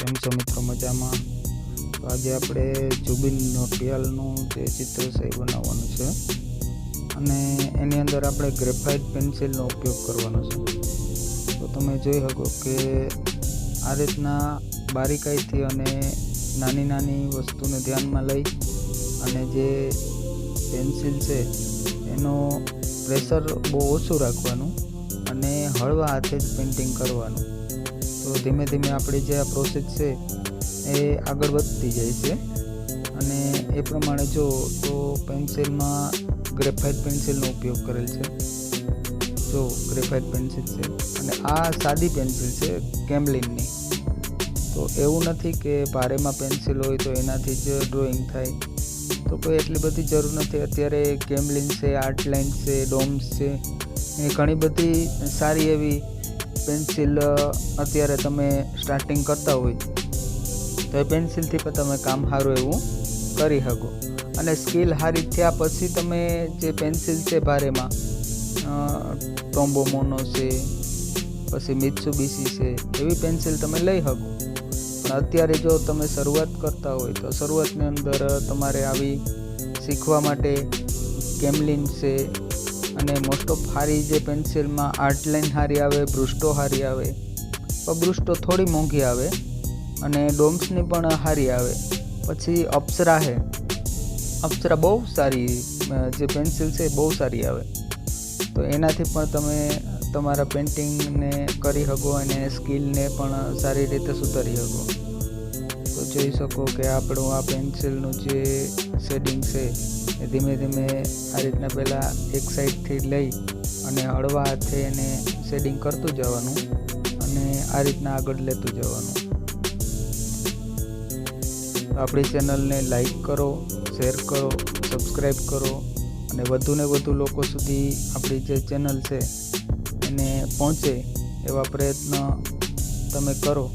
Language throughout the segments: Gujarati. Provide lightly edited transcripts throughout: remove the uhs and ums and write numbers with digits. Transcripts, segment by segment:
કેમ છો મિત્રો? મજામાં? તો આજે આપણે જુબિન નોટિયાલનું જે ચિત્ર છે એ બનાવવાનું છે અને એની અંદર આપણે ગ્રેફાઇટ પેન્સિલનો ઉપયોગ કરવાનો છે. તો તમે જોઈ શકો કે આ રીતના બારીકાઈથી અને નાની નાની વસ્તુને ધ્યાનમાં લઈ અને જે પેન્સિલ છે એનો પ્રેશર બહુ ઓછું રાખવાનું અને હળવા હાથે જ પેઇન્ટિંગ કરવાનું. તો ધીમે ધીમે આપણી જે આ પ્રોસેસ છે એ આગળ વધતી જાય છે અને એ પ્રમાણે જો તો પેન્સિલમાં ગ્રેફાઇટ પેન્સિલનો ઉપયોગ કરેલ છે. જો ગ્રેફાઇટ પેન્સિલ છે અને આ સાદી પેન્સિલ છે કેમલિનની. તો એવું નથી કે ભારેમાં પેન્સિલ હોય તો એનાથી જ ડ્રોઈંગ થાય, તો કોઈ એટલી બધી જરૂર નથી. અત્યારે કેમલિન છે, આર્ટલાઇન છે, ડોમ્સ છે, એ ઘણી બધી સારી એવી પેન્સિલ અત્યારે તમે સ્ટાર્ટિંગ કરતા હોય તો એ પેન્સિલથી પણ તમે કામ સારું એવું કરી શકો. અને સ્કિલ સારી થયા પછી તમે જે પેન્સિલ છે ભારેમાં ટોમ્બો મોનો છે, પછી મિત્સુબિશી છે, એવી પેન્સિલ તમે લઈ શકો. પણ અત્યારે જો તમે શરૂઆત કરતા હોય તો શરૂઆતની અંદર તમારે આવી શીખવા માટે કેમલિન છે અને મોસ્ટ ઓફ સારી જે પેન્સિલમાં આર્ટલાઇન સારી આવે, બ્રુસ્ટો સારી આવે, પણ બ્રુસ્ટો થોડી મોંઘી આવે અને ડોમ્સની પણ સારી આવે. પછી અપ્સરા છે, અપ્સરા બહુ સારી જે પેન્સિલ છે બહુ સારી આવે. તો એનાથી પણ તમે તમારા પેઇન્ટિંગને કરી શકો અને સ્કિલને પણ સારી રીતે સુધારી શકો. તો જોઈ શકો કે આપણું આ પેન્સિલનું જે શેડિંગ છે એ ધીમે ધીમે આ રીતના પહેલાં એક સાઈડથી લઈ અને હળવા હાથે એને શેડિંગ કરતું જવાનું અને આ રીતના આગળ લેતું જવાનું. આપણી ચેનલને લાઈક કરો, શેર કરો, સબસ્ક્રાઈબ કરો અને વધુને વધુ લોકો સુધી આપણી જે ચેનલ છે એને પહોંચે એવા પ્રયત્ન તમે કરો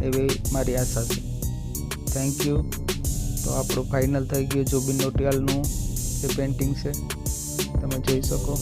એવી મારી આશા છે. Thank you. તો આપણું ફાઇનલ થઈ ગયું જુબિન નોટિયાલનું જે પેઇન્ટિંગ છે તમે જોઈ શકો.